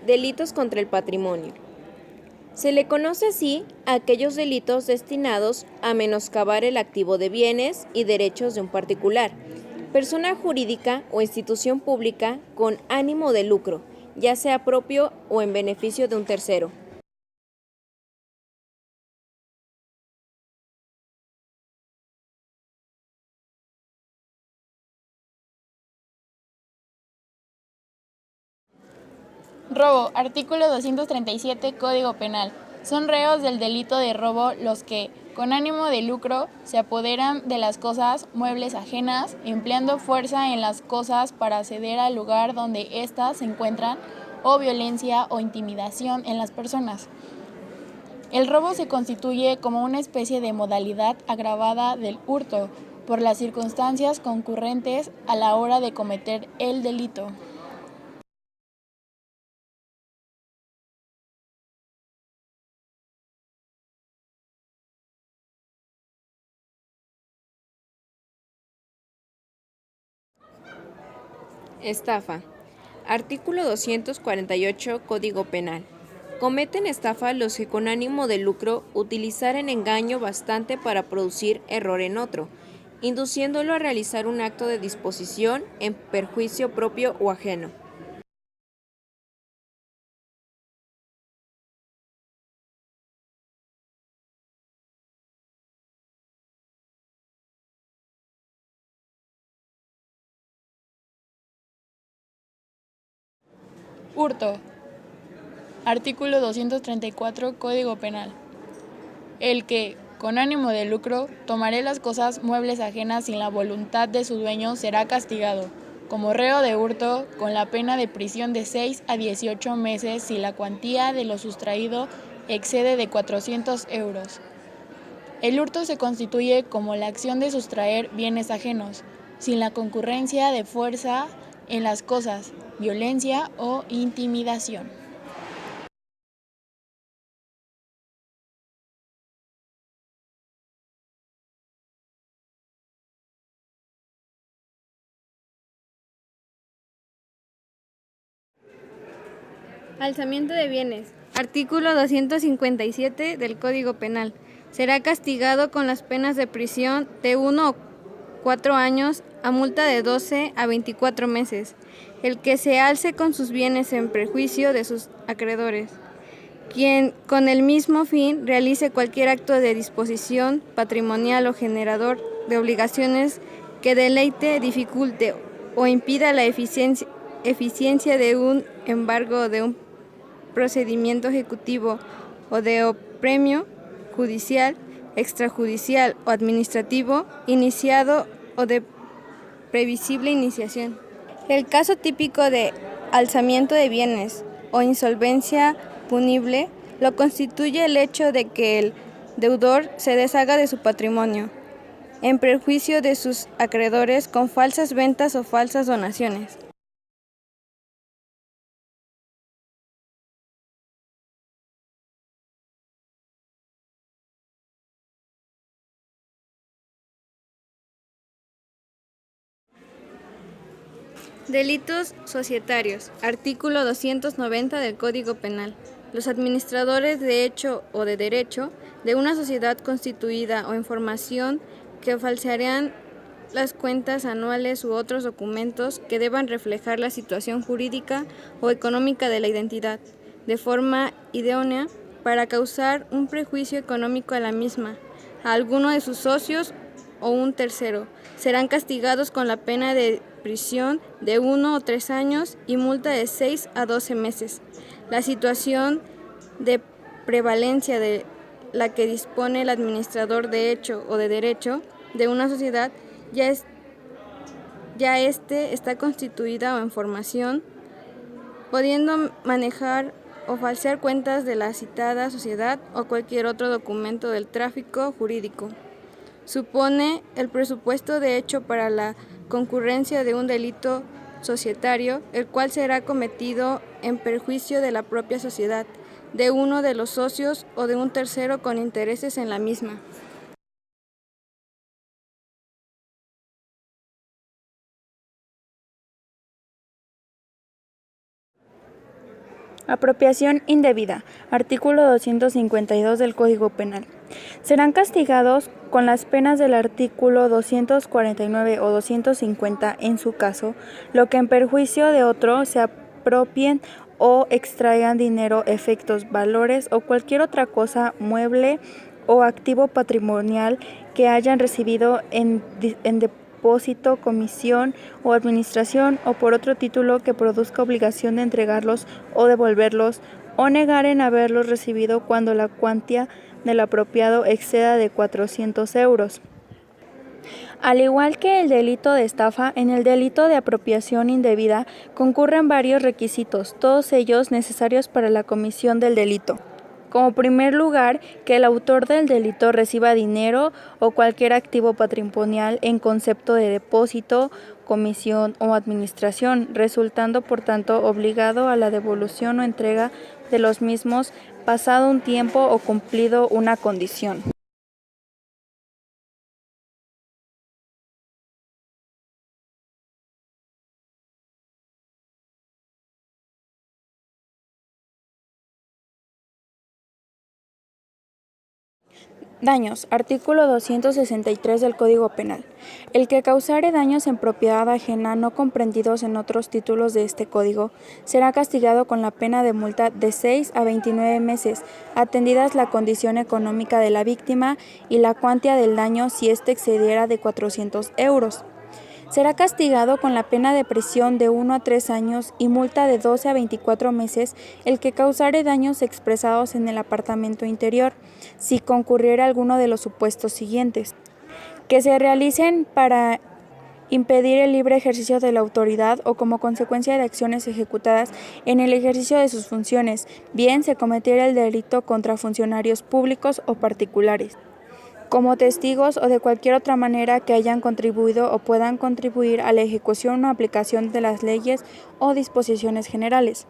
Delitos contra el patrimonio. Se le conoce así a aquellos delitos destinados a menoscabar el activo de bienes y derechos de un particular, persona jurídica o institución pública con ánimo de lucro, ya sea propio o en beneficio de un tercero. Robo. Artículo 237 Código Penal. Son reos del delito de robo los que, con ánimo de lucro, se apoderan de las cosas muebles ajenas, empleando fuerza en las cosas para acceder al lugar donde éstas se encuentran, o violencia o intimidación en las personas. El robo se constituye como una especie de modalidad agravada del hurto, por las circunstancias concurrentes a la hora de cometer el delito. Estafa. Artículo 248 Código Penal. Cometen estafa los que con ánimo de lucro utilizaren engaño bastante para producir error en otro, induciéndolo a realizar un acto de disposición en perjuicio propio o ajeno. Hurto. Artículo 234 Código Penal. El que, con ánimo de lucro, tomare las cosas muebles ajenas sin la voluntad de su dueño será castigado, como reo de hurto, con la pena de prisión de 6 a 18 meses si la cuantía de lo sustraído excede de 400 euros. El hurto se constituye como la acción de sustraer bienes ajenos, sin la concurrencia de fuerza en las cosas, violencia o intimidación. Alzamiento de bienes. Artículo 257 del Código Penal. Será castigado con las penas de prisión de 1 o 4 años a multa de 12 a 24 meses, el que se alce con sus bienes en perjuicio de sus acreedores, quien con el mismo fin realice cualquier acto de disposición patrimonial o generador de obligaciones que deleite, dificulte o impida la eficiencia de un embargo o de un procedimiento ejecutivo o de premio judicial, extrajudicial o administrativo, iniciado o de previsible iniciación. El caso típico de alzamiento de bienes o insolvencia punible lo constituye el hecho de que el deudor se deshaga de su patrimonio, en perjuicio de sus acreedores con falsas ventas o falsas donaciones. Delitos societarios. Artículo 290 del Código Penal. Los administradores de hecho o de derecho de una sociedad constituida o en formación que falsearán las cuentas anuales u otros documentos que deban reflejar la situación jurídica o económica de la identidad, de forma idónea para causar un perjuicio económico a la misma, a alguno de sus socios o un tercero, serán castigados con la pena de prisión de 1 o 3 años y multa de 6 a 12 meses. La situación de prevalencia de la que dispone el administrador de hecho o de derecho de una sociedad ya está constituida o en formación, pudiendo manejar o falsear cuentas de la citada sociedad o cualquier otro documento del tráfico jurídico. Supone el presupuesto de hecho para la concurrencia de un delito societario, el cual será cometido en perjuicio de la propia sociedad, de uno de los socios o de un tercero con intereses en la misma. Apropiación indebida. Artículo 252 del Código Penal. Serán castigados con las penas del artículo 249 o 250 en su caso, lo que en perjuicio de otro se apropien o extraigan dinero, efectos, valores o cualquier otra cosa mueble o activo patrimonial que hayan recibido en depósito, comisión o administración o por otro título que produzca obligación de entregarlos o devolverlos o negar en haberlos recibido cuando la cuantía del apropiado exceda de 400 euros. Al igual que el delito de estafa, en el delito de apropiación indebida concurren varios requisitos, todos ellos necesarios para la comisión del delito. Como primer lugar, que el autor del delito reciba dinero o cualquier activo patrimonial en concepto de depósito, comisión o administración, resultando por tanto obligado a la devolución o entrega de los mismos pasado un tiempo o cumplido una condición. Daños. Artículo 263 del Código Penal. El que causare daños en propiedad ajena no comprendidos en otros títulos de este Código será castigado con la pena de multa de 6 a 29 meses, atendidas la condición económica de la víctima y la cuantía del daño si éste excediera de 400 euros. Será castigado con la pena de prisión de 1 a 3 años y multa de 12 a 24 meses el que causare daños expresados en el apartamento interior, si concurriera alguno de los supuestos siguientes: que se realicen para impedir el libre ejercicio de la autoridad o como consecuencia de acciones ejecutadas en el ejercicio de sus funciones, bien se cometiera el delito contra funcionarios públicos o particulares, como testigos o de cualquier otra manera que hayan contribuido o puedan contribuir a la ejecución o aplicación de las leyes o disposiciones generales,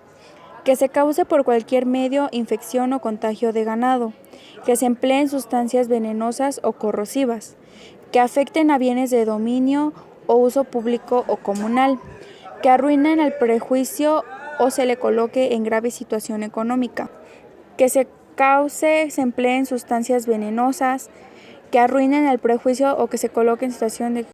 que se cause por cualquier medio infección o contagio de ganado, que se empleen sustancias venenosas o corrosivas, que afecten a bienes de dominio o uso público o comunal, que arruinen el prejuicio o se le coloque en grave situación económica, que se empleen sustancias venenosas, que arruinen el prejuicio o que se coloque en situación de